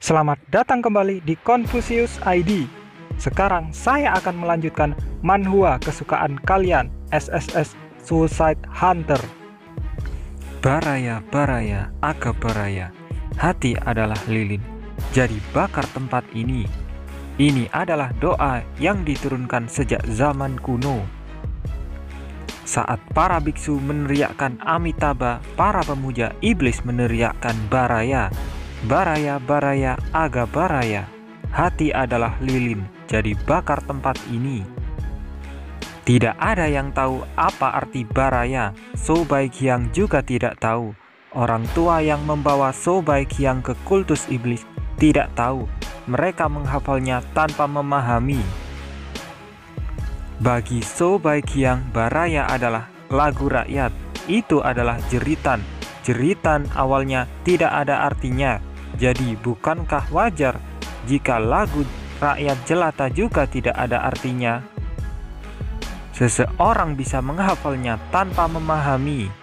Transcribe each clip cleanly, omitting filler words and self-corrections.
Selamat datang kembali di Confucius ID. Sekarang saya akan melanjutkan manhwa kesukaan kalian, SSS Suicide Hunter. Baraya, baraya, aga baraya, hati adalah lilin, jadi bakar tempat ini. Ini adalah doa yang diturunkan sejak zaman kuno. Saat para biksu meneriakkan Amitabha, para pemuja iblis meneriakkan baraya. Baraya, baraya, aga baraya, hati adalah lilin, jadi bakar tempat ini. Tidak ada yang tahu apa arti baraya. So Baikiang juga tidak tahu. Orang tua yang membawa So Baikiang ke kultus iblis tidak tahu. Mereka menghafalnya tanpa memahami. Bagi So Baikiang, baraya adalah lagu rakyat. Itu adalah jeritan. Jeritan awalnya tidak ada artinya. Jadi bukankah wajar jika lagu rakyat jelata juga tidak ada artinya? Seseorang bisa menghafalnya tanpa memahami.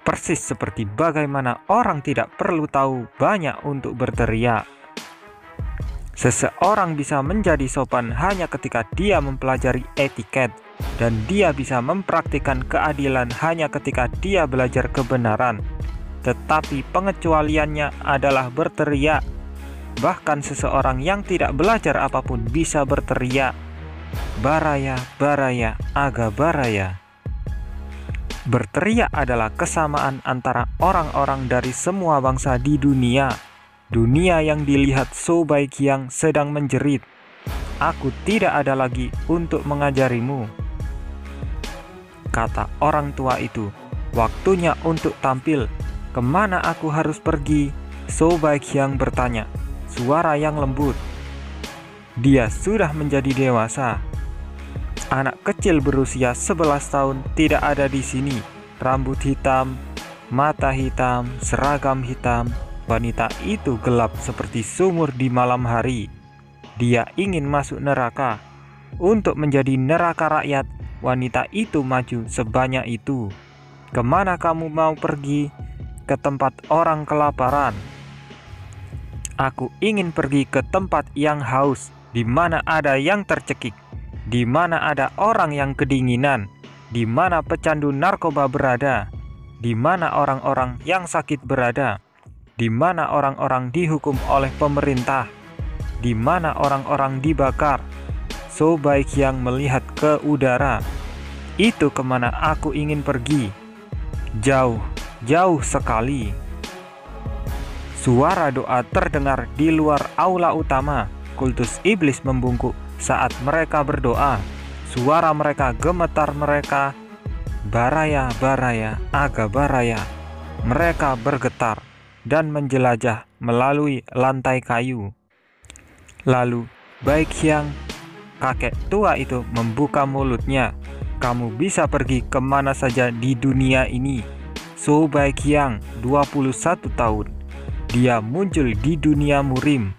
Persis seperti bagaimana orang tidak perlu tahu banyak untuk berteriak. Seseorang bisa menjadi sopan hanya ketika dia mempelajari etiket, dan dia bisa mempraktikkan keadilan hanya ketika dia belajar kebenaran. Tetapi pengecualiannya adalah berteriak. Bahkan seseorang yang tidak belajar apapun bisa berteriak. Baraya, baraya, aga baraya. Berteriak adalah kesamaan antara orang-orang dari semua bangsa di dunia. Dunia yang dilihat So Baikiang sedang menjerit. Aku tidak ada lagi untuk mengajarimu. Kata orang tua itu, waktunya untuk tampil. Kemana aku harus pergi? So Baikiang bertanya, suara yang lembut. Dia sudah menjadi dewasa. Anak kecil berusia 11 tahun tidak ada di sini. Rambut hitam, mata hitam, seragam hitam. Wanita itu gelap seperti sumur di malam hari. Dia ingin masuk neraka. Untuk menjadi neraka rakyat, wanita itu maju sebanyak itu. Kemana kamu mau pergi? Ke tempat orang kelaparan. Aku ingin pergi ke tempat yang haus, di mana ada yang tercekik, di mana ada orang yang kedinginan, di mana pecandu narkoba berada, di mana orang-orang yang sakit berada, di mana orang-orang dihukum oleh pemerintah, di mana orang-orang dibakar. So Baikiang melihat ke udara. Itu kemana aku ingin pergi. Jauh, jauh sekali. Suara doa terdengar di luar aula utama. Kultus iblis membungkuk saat mereka berdoa. Suara mereka gemetar mereka. Baraya, baraya, aga baraya. Mereka bergetar dan menjelajah melalui lantai kayu. Lalu Baikiang, kakek tua itu membuka mulutnya. Kamu bisa pergi kemana saja di dunia ini. So Baikiang, 21 tahun. Dia muncul di dunia murim.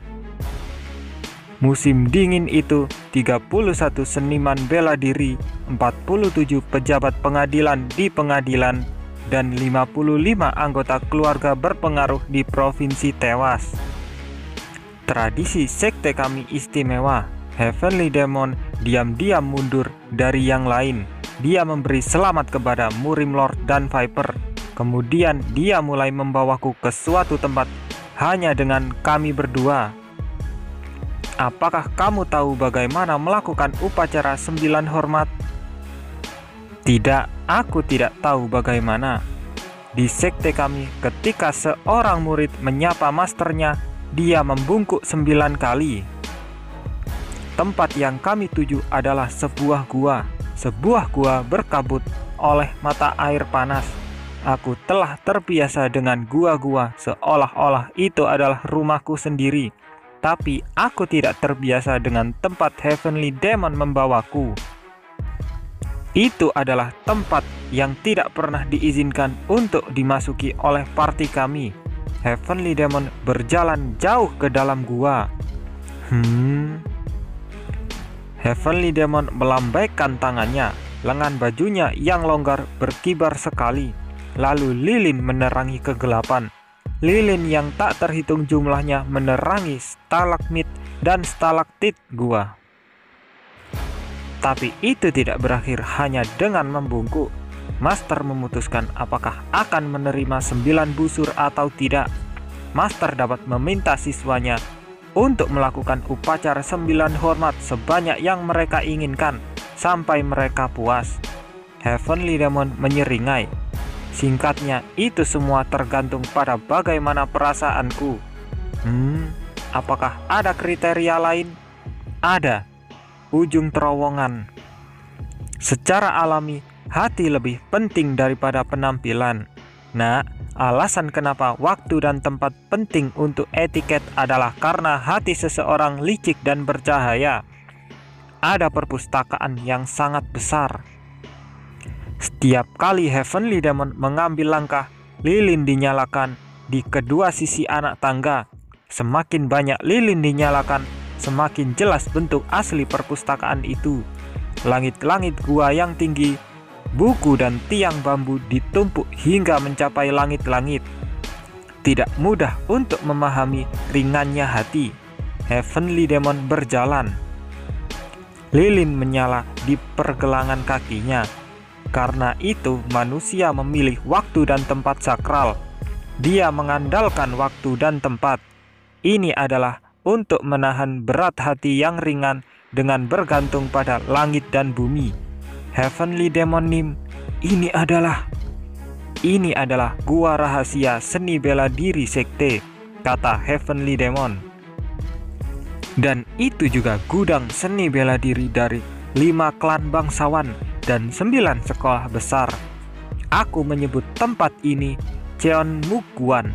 Musim dingin itu, 31 seniman bela diri, 47 pejabat pengadilan di pengadilan, dan 55 anggota keluarga berpengaruh di provinsi tewas. Tradisi sekte kami istimewa. Heavenly Demon diam-diam mundur dari yang lain. Dia memberi selamat kepada Murim Lord dan Viper. Kemudian dia mulai membawaku ke suatu tempat hanya dengan kami berdua. Apakah kamu tahu bagaimana melakukan upacara 9 hormat? Tidak, aku tidak tahu bagaimana. Di sekte kami, ketika seorang murid menyapa masternya, dia membungkuk 9 kali. Tempat yang kami tuju adalah sebuah gua. Sebuah gua berkabut oleh mata air panas. Aku telah terbiasa dengan gua-gua seolah-olah itu adalah rumahku sendiri. Tapi aku tidak terbiasa dengan tempat Heavenly Demon membawaku. Itu adalah tempat yang tidak pernah diizinkan untuk dimasuki oleh party kami. Heavenly Demon berjalan jauh ke dalam gua. Heavenly Demon melambaikan tangannya. Lengan bajunya yang longgar berkibar sekali. Lalu lilin menerangi kegelapan. lilin yang tak terhitung jumlahnya menerangi stalagmit dan stalaktit gua. Tapi itu tidak berakhir hanya dengan membungkuk. Master memutuskan apakah akan menerima 9 busur atau tidak. Master dapat meminta siswanya untuk melakukan upacara 9 hormat sebanyak yang mereka inginkan sampai mereka puas. Heavenly Demon menyeringai. Singkatnya, itu semua tergantung pada bagaimana perasaanku. Apakah ada kriteria lain? Ada. Ujung terowongan. Secara alami, hati lebih penting daripada penampilan. Nah, alasan kenapa waktu dan tempat penting untuk etiket adalah karena hati seseorang licik dan bercahaya. Ada perpustakaan yang sangat besar. Setiap kali Heavenly Demon mengambil langkah, lilin dinyalakan di kedua sisi anak tangga. Semakin banyak lilin dinyalakan, semakin jelas bentuk asli perpustakaan itu. Langit-langit gua yang tinggi, buku dan tiang bambu ditumpuk hingga mencapai langit-langit. Tidak mudah untuk memahami ringannya hati. Heavenly Demon berjalan. Lilin menyala di pergelangan kakinya. Karena itu manusia memilih waktu dan tempat sakral. Dia mengandalkan waktu dan tempat. Ini adalah untuk menahan berat hati yang ringan dengan bergantung pada langit dan bumi. Heavenly Demon Nim, ini adalah gua rahasia seni bela diri sekte, kata Heavenly Demon. Dan itu juga gudang seni bela diri dari 5 klan bangsawan dan 9 sekolah besar. Aku menyebut tempat ini Cheonmukguan.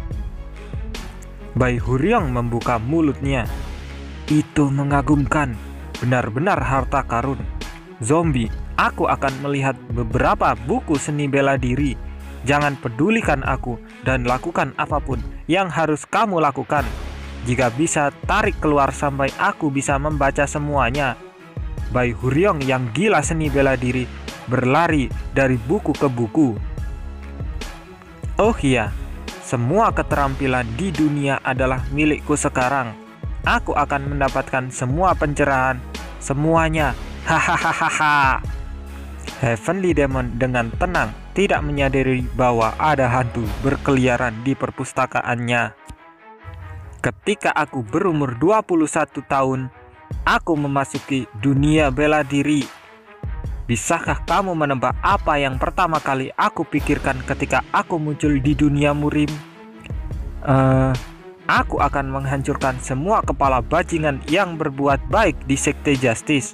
Bai Huryong membuka mulutnya. Itu mengagumkan, benar-benar harta karun. Zombie, aku akan melihat beberapa buku seni bela diri. Jangan pedulikan aku dan lakukan apapun yang harus kamu lakukan. Jika bisa, tarik keluar sampai aku bisa membaca semuanya. Bai Huryong yang gila seni bela diri berlari dari buku ke buku. Oh iya, semua keterampilan di dunia adalah milikku sekarang. Aku akan mendapatkan semua pencerahan, semuanya. Hahaha. Heavenly Demon dengan tenang tidak menyadari bahwa ada hantu berkeliaran di perpustakaannya. Ketika aku berumur 21 tahun, aku memasuki dunia bela diri. Bisakah kamu menebak apa yang pertama kali aku pikirkan ketika aku muncul di dunia murim? Aku akan menghancurkan semua kepala bajingan yang berbuat baik di Sekte Justice.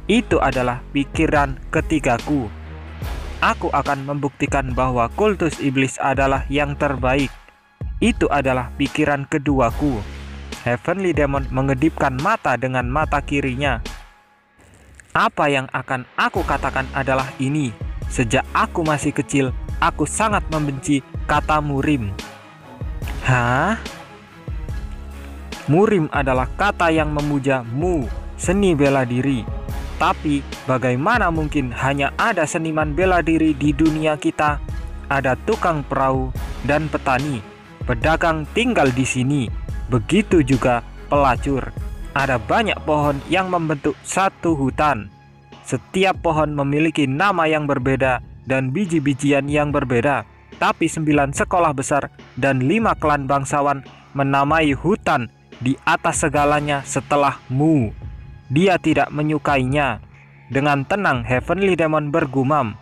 Itu adalah pikiran ketigaku. Aku akan membuktikan bahwa kultus iblis adalah yang terbaik. Itu adalah pikiran keduaku. Heavenly Demon mengedipkan mata dengan mata kirinya. Apa yang akan aku katakan adalah ini. Sejak aku masih kecil, aku sangat membenci kata murim. Hah? Murim adalah kata yang memuja mu, seni bela diri. Tapi bagaimana mungkin hanya ada seniman bela diri di dunia kita? Ada tukang perahu dan petani. Pedagang tinggal di sini. Begitu juga pelacur. Ada banyak pohon yang membentuk satu hutan. Setiap pohon memiliki nama yang berbeda dan biji-bijian yang berbeda. Tapi 9 sekolah besar dan 5 klan bangsawan menamai hutan di atas segalanya setelah mu. Dia tidak menyukainya. Dengan tenang Heavenly Demon bergumam.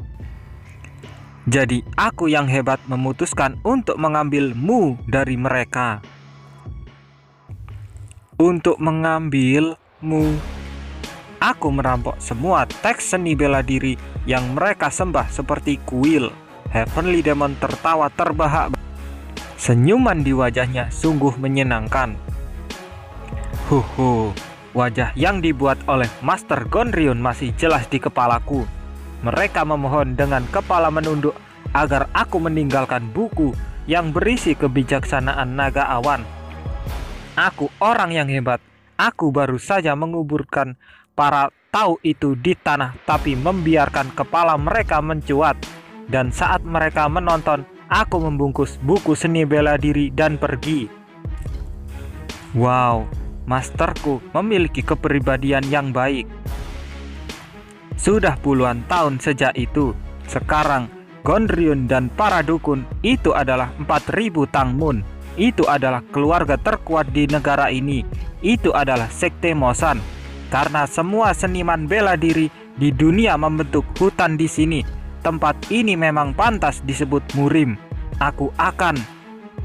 Jadi aku yang hebat memutuskan untuk mengambil mu dari mereka. Untuk mengambil mu, aku merampok semua teks seni bela diri yang mereka sembah seperti kuil. Heavenly Demon tertawa terbahak. Senyuman di wajahnya sungguh menyenangkan. Wajah yang dibuat oleh Master Gonryun masih jelas di kepalaku. Mereka memohon dengan kepala menunduk agar aku meninggalkan buku yang berisi kebijaksanaan naga awan. Aku orang yang hebat. Aku baru saja menguburkan para tau itu di tanah, tapi membiarkan kepala mereka mencuat. Dan saat mereka menonton, Aku membungkus buku seni bela diri dan pergi. Wow, masterku memiliki kepribadian yang baik. Sudah puluhan tahun sejak itu. Sekarang Gondryun dan para dukun itu adalah 4.000 Tangmun. Itu adalah keluarga terkuat di negara ini. Itu adalah sekte Mosan. Karena semua seniman bela diri di dunia membentuk hutan di sini. Tempat ini memang pantas disebut Murim. Aku akan.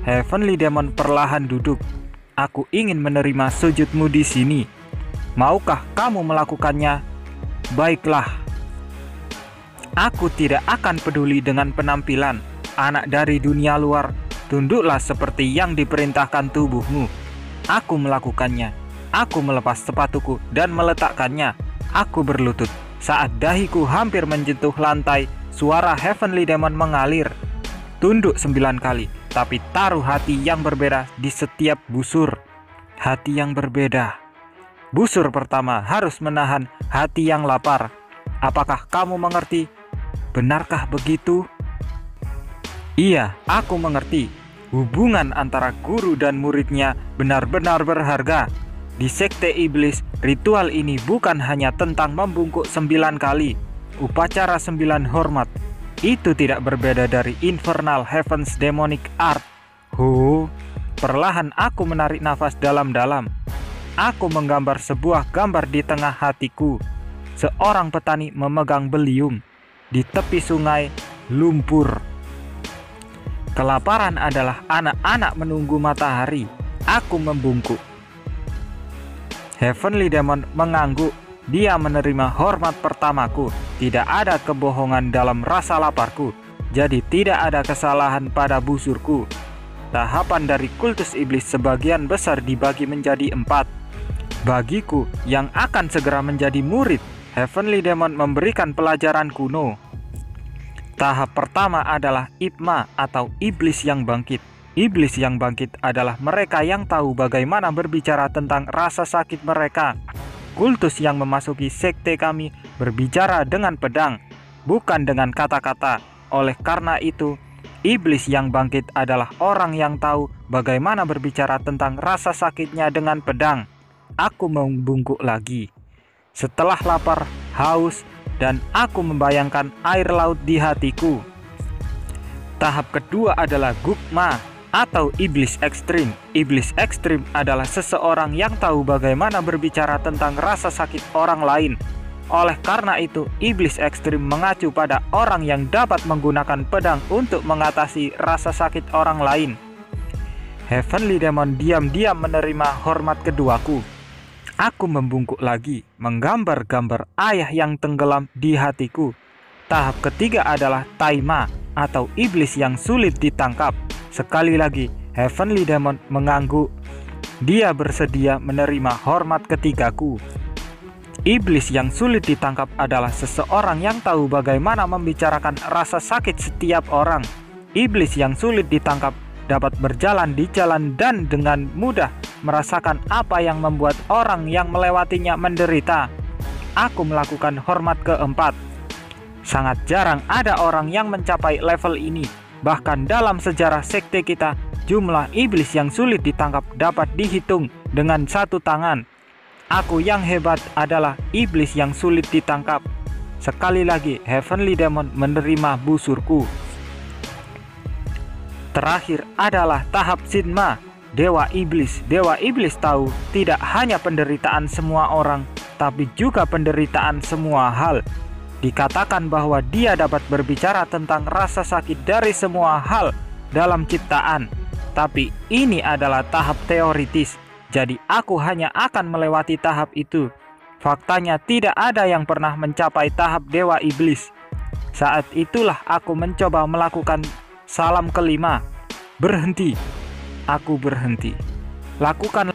Heavenly Demon perlahan duduk. Aku ingin menerima sujudmu di sini. Maukah kamu melakukannya? Baiklah. Aku tidak akan peduli dengan penampilan. Anak dari dunia luar, tunduklah seperti yang diperintahkan tubuhmu. Aku melakukannya. Aku melepas sepatuku dan meletakkannya. Aku berlutut. Saat dahiku hampir menyentuh lantai, suara Heavenly Demon mengalir. Tunduk 9 kali, tapi taruh hati yang berbeda di setiap busur. Hati yang berbeda. Busur pertama harus menahan hati yang lapar. Apakah kamu mengerti? Benarkah begitu? Iya, aku mengerti. Hubungan antara guru dan muridnya benar-benar berharga. Di sekte iblis, ritual ini bukan hanya tentang membungkuk 9 kali. Upacara 9 hormat. Itu tidak berbeda dari Infernal Heaven's Demonic Art. Perlahan aku menarik nafas dalam-dalam. Aku menggambar sebuah gambar di tengah hatiku. Seorang petani memegang beliung. Di tepi sungai, lumpur. Kelaparan adalah anak-anak menunggu matahari. Aku membungkuk. Heavenly Demon mengangguk. Dia menerima hormat pertamaku. Tidak ada kebohongan dalam rasa laparku. Jadi tidak ada kesalahan pada busurku. Tahapan dari kultus iblis sebagian besar dibagi menjadi 4. Bagiku yang akan segera menjadi murid, Heavenly Demon memberikan pelajaran kuno. Tahap pertama adalah Ipma atau iblis yang bangkit. Iblis yang bangkit adalah mereka yang tahu bagaimana berbicara tentang rasa sakit mereka. Kultus yang memasuki sekte kami berbicara dengan pedang, bukan dengan kata-kata. Oleh karena itu, iblis yang bangkit adalah orang yang tahu bagaimana berbicara tentang rasa sakitnya dengan pedang. Aku membungkuk lagi. Setelah lapar, haus, dan aku membayangkan air laut di hatiku. Tahap kedua adalah Gukma atau iblis ekstrim. Iblis ekstrim adalah seseorang yang tahu bagaimana berbicara tentang rasa sakit orang lain. Oleh karena itu, iblis ekstrim mengacu pada orang yang dapat menggunakan pedang untuk mengatasi rasa sakit orang lain. Heavenly Demon diam-diam menerima hormat keduaku. Aku membungkuk lagi, menggambar-gambar ayah yang tenggelam di hatiku. Tahap ketiga adalah Taima atau iblis yang sulit ditangkap. Sekali lagi, Heavenly Demon mengangguk. Dia bersedia menerima hormat ketigaku. Iblis yang sulit ditangkap adalah seseorang yang tahu bagaimana membicarakan rasa sakit setiap orang. Iblis yang sulit ditangkap dapat berjalan di jalan dan dengan mudah merasakan apa yang membuat orang yang melewatinya menderita. Aku melakukan hormat keempat. Sangat jarang ada orang yang mencapai level ini. Bahkan dalam sejarah sekte kita, jumlah iblis yang sulit ditangkap dapat dihitung dengan 1 tangan. Aku yang hebat adalah iblis yang sulit ditangkap. Sekali lagi, Heavenly Demon menerima busurku. Terakhir adalah tahap Sinma, Dewa Iblis. Dewa Iblis tahu tidak hanya penderitaan semua orang, tapi juga penderitaan semua hal. Dikatakan bahwa dia dapat berbicara tentang rasa sakit dari semua hal dalam ciptaan. Tapi ini adalah tahap teoritis, jadi aku hanya akan melewati tahap itu. Faktanya tidak ada yang pernah mencapai tahap Dewa Iblis. Saat itulah aku mencoba melakukan salam kelima. Berhenti. Aku berhenti. Lakukan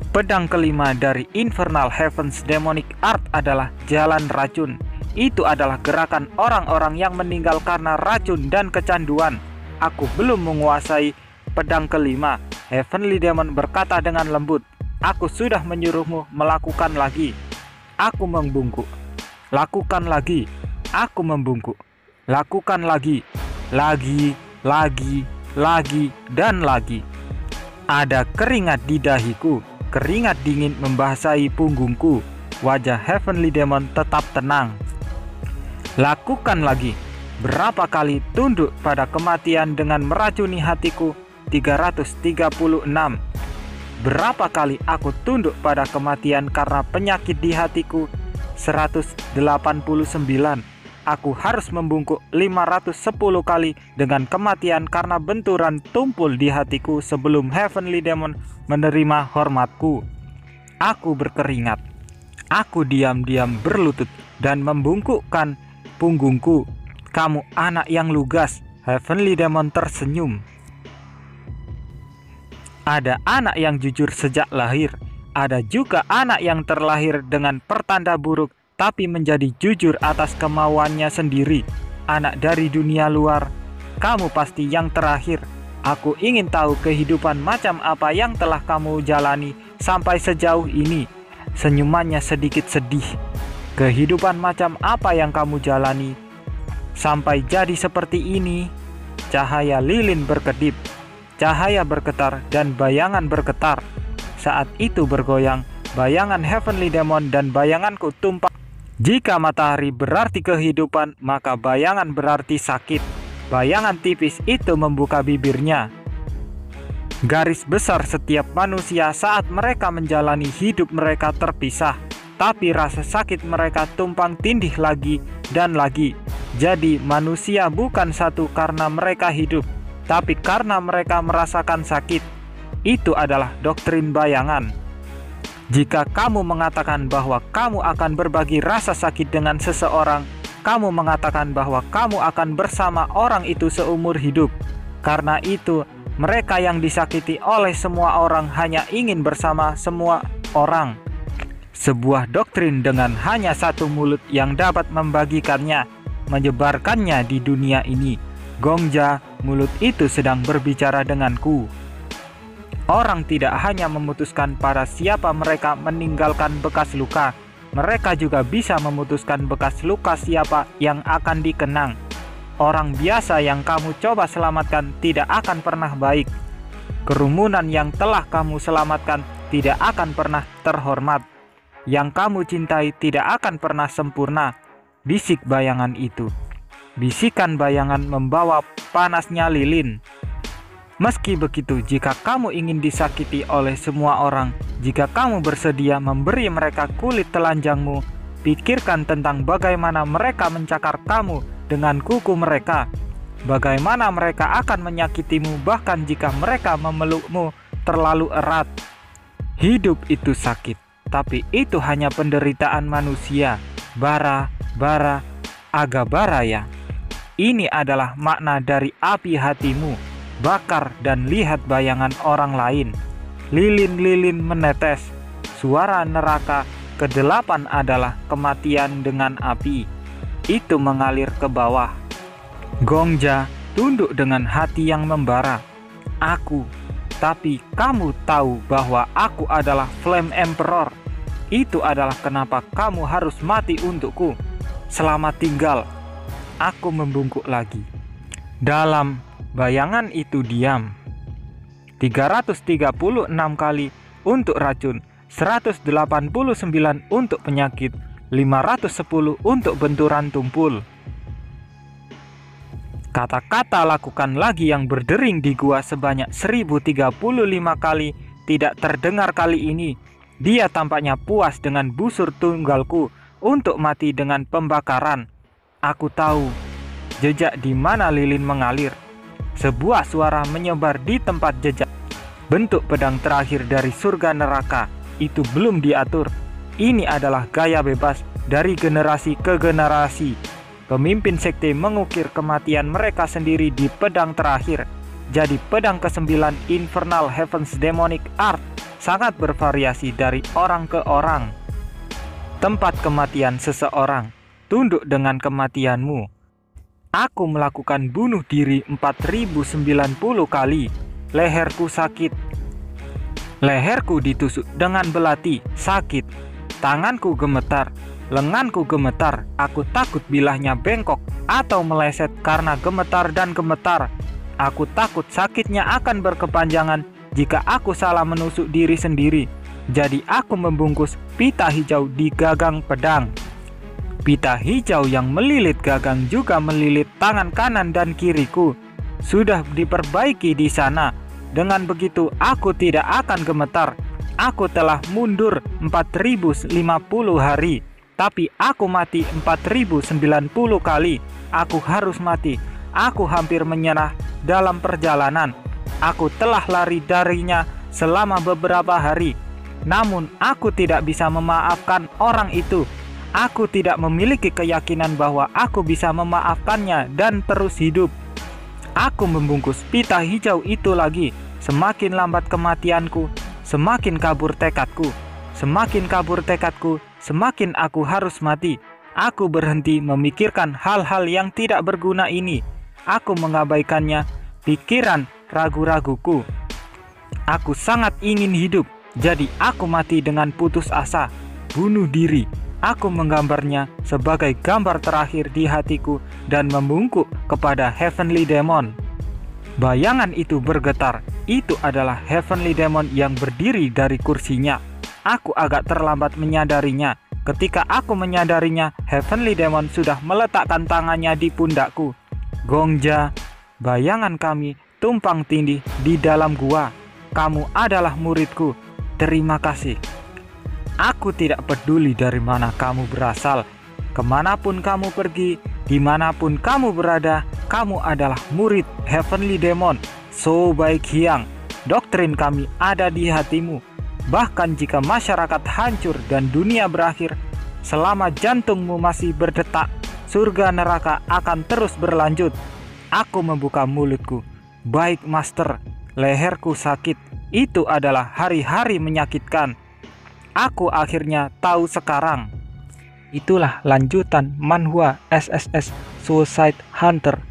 pedang kelima dari Infernal Heaven's Demonic Art adalah jalan racun. Itu adalah gerakan orang-orang yang meninggal karena racun dan kecanduan. Aku belum menguasai pedang kelima. Heavenly Demon berkata dengan lembut, aku sudah menyuruhmu melakukan lagi. Aku membungkuk. Lakukan lagi. Aku membungkuk. Lakukan lagi. Lagi. lagi, dan lagi. Ada keringat di dahiku, keringat dingin membasahi punggungku. Wajah Heavenly Demon tetap tenang. Lakukan lagi. Berapa kali tunduk pada kematian dengan meracuni hatiku? 336. Berapa kali aku tunduk pada kematian karena penyakit di hatiku? 189. Aku harus membungkuk 510 kali dengan kematian karena benturan tumpul di hatiku sebelum Heavenly Demon menerima hormatku. Aku berkeringat. Aku diam-diam berlutut dan membungkukkan punggungku. Kamu anak yang lugas. Heavenly Demon tersenyum. Ada anak yang jujur sejak lahir. Ada juga anak yang terlahir dengan pertanda buruk tapi menjadi jujur atas kemauannya sendiri. Anak dari dunia luar, kamu pasti yang terakhir. Aku ingin tahu kehidupan macam apa yang telah kamu jalani sampai sejauh ini. Senyumannya sedikit sedih. Kehidupan macam apa yang kamu jalani sampai jadi seperti ini? Cahaya lilin berkedip, cahaya bergetar dan bayangan bergetar. Saat itu bergoyang, bayangan Heavenly Demon dan bayanganku tumpah. Jika matahari berarti kehidupan, maka bayangan berarti sakit. Bayangan tipis itu membuka bibirnya. Garis besar setiap manusia saat mereka menjalani hidup mereka terpisah, tapi rasa sakit mereka tumpang tindih lagi dan lagi. Jadi manusia bukan satu karena mereka hidup, tapi karena mereka merasakan sakit. Itu adalah doktrin bayangan. Jika kamu mengatakan bahwa kamu akan berbagi rasa sakit dengan seseorang, kamu mengatakan bahwa kamu akan bersama orang itu seumur hidup. Karena itu, mereka yang disakiti oleh semua orang hanya ingin bersama semua orang. Sebuah doktrin dengan hanya satu mulut yang dapat membagikannya, menyebarkannya di dunia ini. Gongja, mulut itu sedang berbicara denganku. Orang tidak hanya memutuskan pada siapa mereka meninggalkan bekas luka, mereka juga bisa memutuskan bekas luka siapa yang akan dikenang. Orang biasa yang kamu coba selamatkan tidak akan pernah baik. Kerumunan yang telah kamu selamatkan tidak akan pernah terhormat. Yang kamu cintai tidak akan pernah sempurna. Bisik bayangan itu. Bisikan bayangan membawa panasnya lilin. Meski begitu, jika kamu ingin disakiti oleh semua orang, jika kamu bersedia memberi mereka kulit telanjangmu, pikirkan tentang bagaimana mereka mencakar kamu dengan kuku mereka. Bagaimana mereka akan menyakitimu bahkan jika mereka memelukmu terlalu erat. Hidup itu sakit, tapi itu hanya penderitaan manusia. Bara, aga bara ya. Ini adalah makna dari api hatimu. Bakar dan lihat bayangan orang lain. Lilin-lilin menetes. Suara neraka kedelapan adalah kematian dengan api. Itu mengalir ke bawah. Gongja tunduk dengan hati yang membara. Aku, tapi kamu tahu bahwa aku adalah Flame Emperor. Itu adalah kenapa kamu harus mati untukku. Selamat tinggal. Aku membungkuk lagi. Dalam bayangan itu diam. 336 kali untuk racun, 189 untuk penyakit, 510 untuk benturan tumpul. Kata-kata lakukan lagi yang berdering di gua sebanyak 1035 kali tidak terdengar kali ini. Dia tampaknya puas dengan busur tunggalku untuk mati dengan pembakaran. Aku tahu jejak di mana lilin mengalir. Sebuah suara menyebar di tempat jejak. Bentuk pedang terakhir dari surga neraka itu belum diatur. Ini adalah gaya bebas dari generasi ke generasi. Pemimpin sekte mengukir kematian mereka sendiri di pedang terakhir. Jadi pedang ke-9 Infernal Heaven's Demonic Art sangat bervariasi dari orang ke orang. Tempat kematian seseorang tunduk dengan kematianmu. Aku melakukan bunuh diri 4090 kali. Leherku sakit. Leherku ditusuk dengan belati, sakit. Tanganku gemetar, lenganku gemetar. Aku takut bilahnya bengkok atau meleset karena gemetar dan gemetar. Aku takut sakitnya akan berkepanjangan jika aku salah menusuk diri sendiri. Jadi aku membungkus pita hijau di gagang pedang. Pita hijau yang melilit gagang juga melilit tangan kanan dan kiriku. Sudah diperbaiki di sana. Dengan begitu aku tidak akan gemetar. Aku telah mundur 4050 hari. Tapi aku mati 4090 kali. Aku harus mati. Aku hampir menyerah dalam perjalanan. Aku telah lari darinya selama beberapa hari. Namun aku tidak bisa memaafkan orang itu. Aku tidak memiliki keyakinan bahwa aku bisa memaafkannya dan terus hidup. Aku membungkus pita hijau itu lagi. Semakin lambat kematianku, semakin kabur tekadku. Semakin kabur tekadku, semakin aku harus mati. Aku berhenti memikirkan hal-hal yang tidak berguna ini. Aku mengabaikannya, pikiran ragu-raguku. Aku sangat ingin hidup, jadi aku mati dengan putus asa, bunuh diri. Aku menggambarnya sebagai gambar terakhir di hatiku dan membungkuk kepada Heavenly Demon. Bayangan itu bergetar. Itu adalah Heavenly Demon yang berdiri dari kursinya. Aku agak terlambat menyadarinya. Ketika aku menyadarinya, Heavenly Demon sudah meletakkan tangannya di pundakku. Gongja, bayangan kami tumpang tindih di dalam gua. Kamu adalah muridku. Terima kasih. Aku tidak peduli dari mana kamu berasal. Kemanapun kamu pergi, dimanapun kamu berada, kamu adalah murid Heavenly Demon. So Baik Hyang, doktrin kami ada di hatimu. Bahkan jika masyarakat hancur dan dunia berakhir, selama jantungmu masih berdetak, surga neraka akan terus berlanjut. Aku membuka mulutku. Baik Master, leherku sakit. Itu adalah hari-hari menyakitkan. Aku akhirnya tahu sekarang. Itulah lanjutan manhwa SSS Suicide Hunter.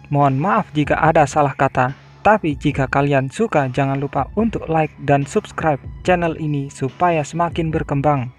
Mohon maaf jika ada salah kata, tapi jika kalian suka jangan lupa untuk like dan subscribe channel ini supaya semakin berkembang.